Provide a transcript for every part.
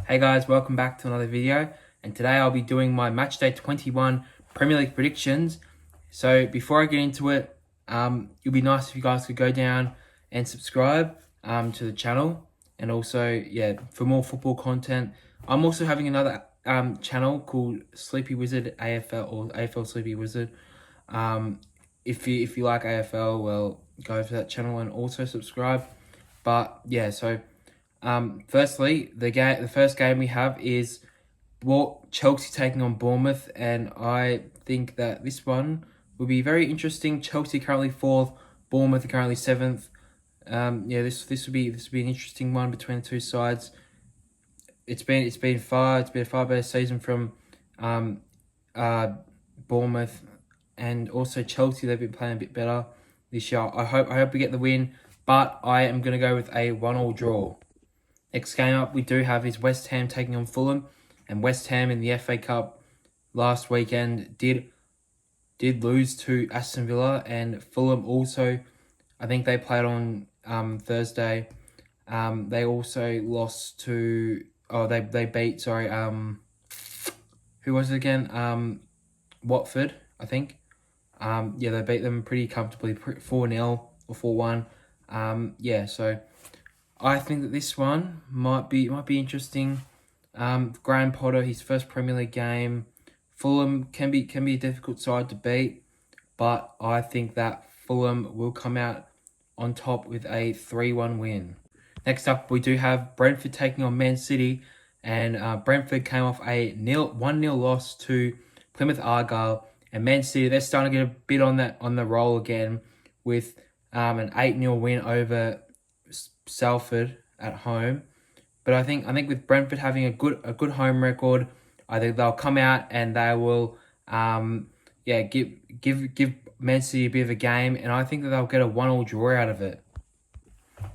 Hey guys, welcome back to another video, and today I'll be doing my Matchday 21 Premier League predictions. So before I get into it, it'd be nice if you guys could go down and subscribe to the channel, and also for more football content. I'm also having another channel called Sleepy Wizard AFL or AFL Sleepy Wizard. If you like AFL, well, go to that channel and also subscribe. But yeah, so. Firstly, the first game we have is Chelsea taking on Bournemouth, and I think that this one will be very interesting. Chelsea currently 4th, Bournemouth are currently 7th. This will be an interesting one between the two sides. It's been a far better season from Bournemouth, and also Chelsea. They've been playing a bit better this year. I hope we get the win, but I am going to go with a 1-1 draw. Next game up we do have is West Ham taking on Fulham, and West Ham in the FA Cup last weekend did lose to Aston Villa, and Fulham also, I think they played on Thursday. They also lost to they beat who was it again? Watford, I think. They beat them pretty comfortably, 4-0 or 4-1. So I think that this one might be interesting. Graham Potter, his first Premier League game. Fulham can be a difficult side to beat, but I think that Fulham will come out on top with a 3-1 win. Next up, we do have Brentford taking on Man City, and Brentford came off a 1-0 loss to Plymouth Argyle, and Man City, they're starting to get a bit on the roll again with an 8-0 win over Salford at home. But I think with Brentford having a good home record, I think they'll come out and they will give Man City a bit of a game, and I think that they'll get a 1-1 draw out of it.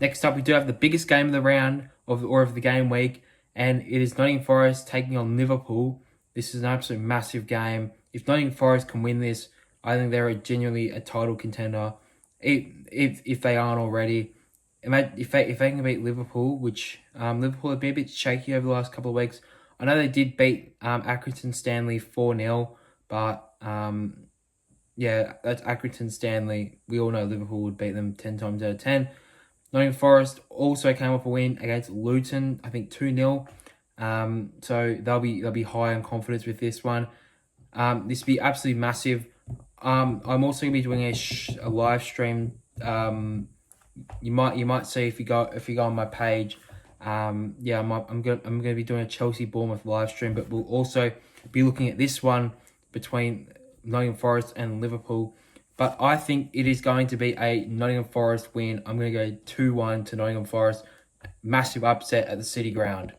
Next up, we do have the biggest game of the round of the game week, and it is Nottingham Forest taking on Liverpool. This is an absolute massive game. If Nottingham Forest can win this, I think they're genuinely a title contender. If they aren't already. If they can beat Liverpool, which Liverpool have been a bit shaky over the last couple of weeks. I know they did beat Accrington Stanley 4-0, but that's Accrington Stanley. We all know Liverpool would beat them 10 times out of 10. Nottingham Forest also came off a win against Luton, I think 2-0. So they'll be high on confidence with this one. This will be absolutely massive. I'm also gonna be doing a live stream. You might see if you go on my page. I'm gonna be doing a Chelsea Bournemouth live stream, but we'll also be looking at this one between Nottingham Forest and Liverpool. But I think it is going to be a Nottingham Forest win. I'm going to go 2-1 to Nottingham Forest. Massive upset at the City Ground.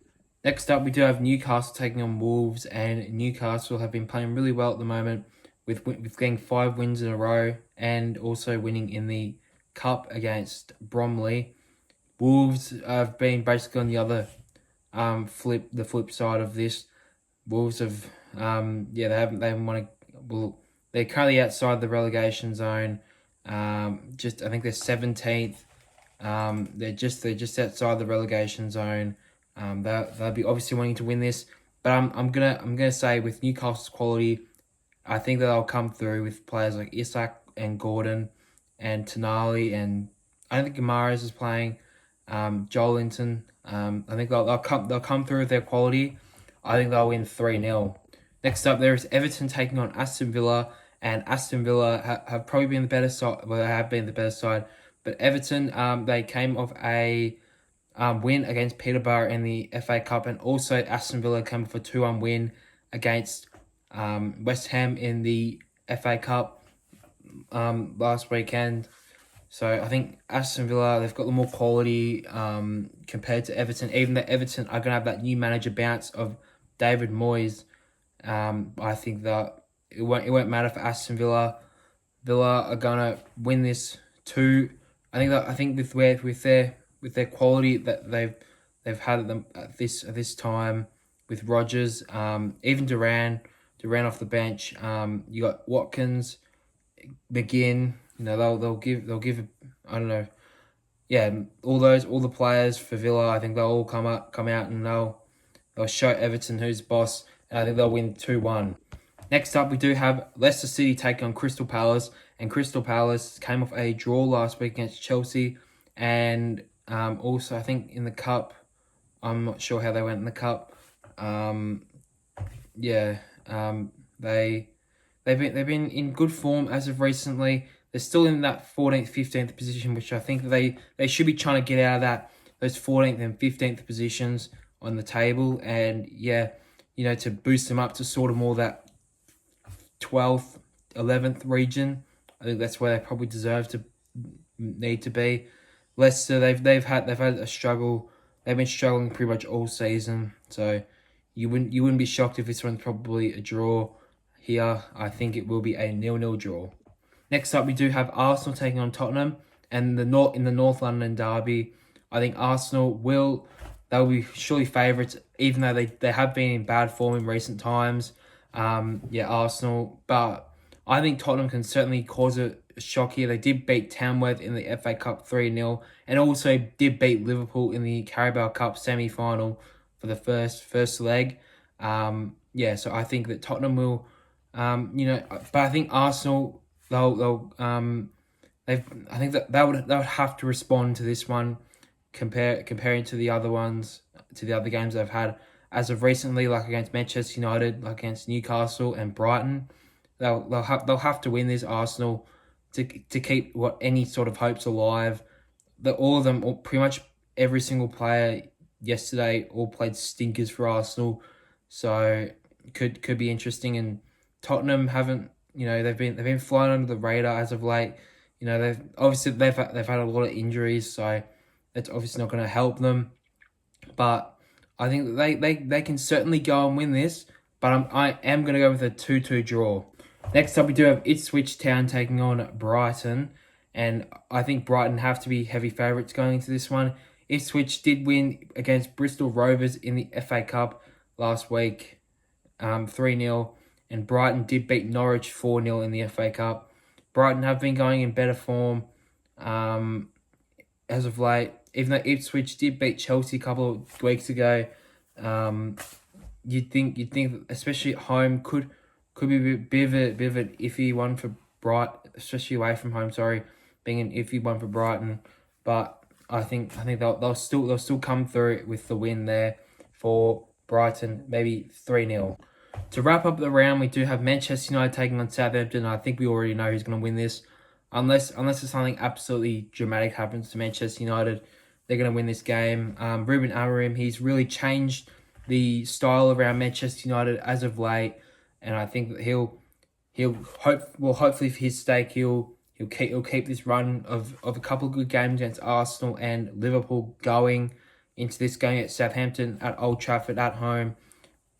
Next up, we do have Newcastle taking on Wolves, and Newcastle have been playing really well at the moment with getting 5 wins in a row and also winning in the Cup against Bromley. Wolves have been basically on the other flip side of this. Wolves have they haven't won they're currently outside the relegation zone. I think they're 17th. They're just outside the relegation zone. They'll be obviously wanting to win this, but I'm gonna say with Newcastle's quality, I think that they'll come through with players like Isak and Gordon and Tonali, and I don't think Mahrez is playing. Joelinton. I think they'll come through with their quality. I think they'll win 3-0. Next up, there is Everton taking on Aston Villa, and Aston Villa have probably been the better side. Well, they have been the better side, but Everton they came off a win against Peterborough in the FA Cup, and also Aston Villa came off a 2-1 win against West Ham in the FA Cup last weekend. So I think Aston Villa, they've got the more quality compared to Everton. Even though Everton are going to have that new manager bounce of David Moyes, I think that it won't matter for Aston Villa. Villa are going to win this too. I think with their quality that they've had at this time with Rodgers, even Duran off the bench. You got Watkins, McGinn. You know, they'll give I don't know. Yeah, all the players for Villa, I think they'll all come out and they'll they'll show Everton who's boss, and I think they'll win 2-1. Next up, we do have Leicester City taking on Crystal Palace, and Crystal Palace came off a draw last week against Chelsea, and also I think in the cup, I'm not sure how they went in the cup. They've been in good form as of recently. They're still in that 14th, 15th position, which I think they should be trying to get out of those 14th and 15th positions on the table, and to boost them up to sort of more that 12th, 11th region. I think that's where they probably need to be. Leicester, they've had a struggle. They've been struggling pretty much all season, so you wouldn't be shocked if this one's probably a draw here. I think it will be a 0-0 draw. Next up, we do have Arsenal taking on Tottenham, and in the North London derby, I think they'll be surely favourites, even though they have been in bad form in recent times. Arsenal, but I think Tottenham can certainly cause a shock here. They did beat Tamworth in the FA Cup 3-0, and also did beat Liverpool in the Carabao Cup semi-final for the first leg. So I think that Tottenham will, but I think Arsenal, I think that they would have to respond to this one, comparing to the other ones, to the other games they've had as of recently, like against Manchester United, like against Newcastle and Brighton. They'll have to win this, Arsenal, to keep any sort of hopes alive. All of them, pretty much every single player yesterday, all played stinkers for Arsenal, so could be interesting. And Tottenham haven't, they've been flying under the radar as of late. They've had a lot of injuries, so that's obviously not going to help them. But I think they can certainly go and win this. But I am going to go with a 2-2 draw. Next up, we do have Ipswich Town taking on Brighton, and I think Brighton have to be heavy favourites going into this one. Ipswich did win against Bristol Rovers in the FA Cup last week, 3-0, and Brighton did beat Norwich 4-0 in the FA Cup. Brighton have been going in better form as of late, even though Ipswich did beat Chelsea a couple of weeks ago. You'd think, especially at home, could be a bit of an iffy one for Brighton, especially away from home. Sorry, being an iffy one for Brighton, but I think they'll still come through with the win there for Brighton, maybe 3-0. To wrap up the round, we do have Manchester United taking on Southampton. I think we already know who's going to win this, unless there's something absolutely dramatic happens to Manchester United. They're going to win this game. Ruben Amorim, he's really changed the style around Manchester United as of late, and I think that hopefully for his sake he'll keep this run of a couple of good games against Arsenal and Liverpool going into this game at Southampton at Old Trafford at home.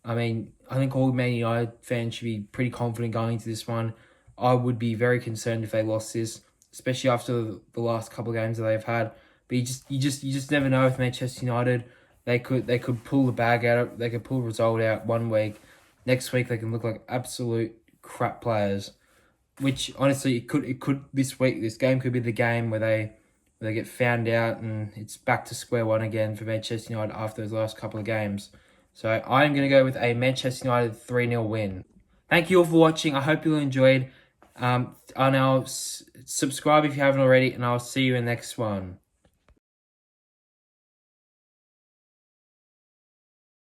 I mean, I think all Man United fans should be pretty confident going into this one. I would be very concerned if they lost this, especially after the last couple of games that they've had. But you just never know with Manchester United. They could pull the bag out. They could pull a result out one week. Next week they can look like absolute crap players. Which honestly, it could this week. This game could be the game where they get found out and it's back to square one again for Manchester United after those last couple of games. So I'm going to go with a Manchester United 3-0 win. Thank you all for watching. I hope you enjoyed. And I'll subscribe if you haven't already, and I'll see you in the next one.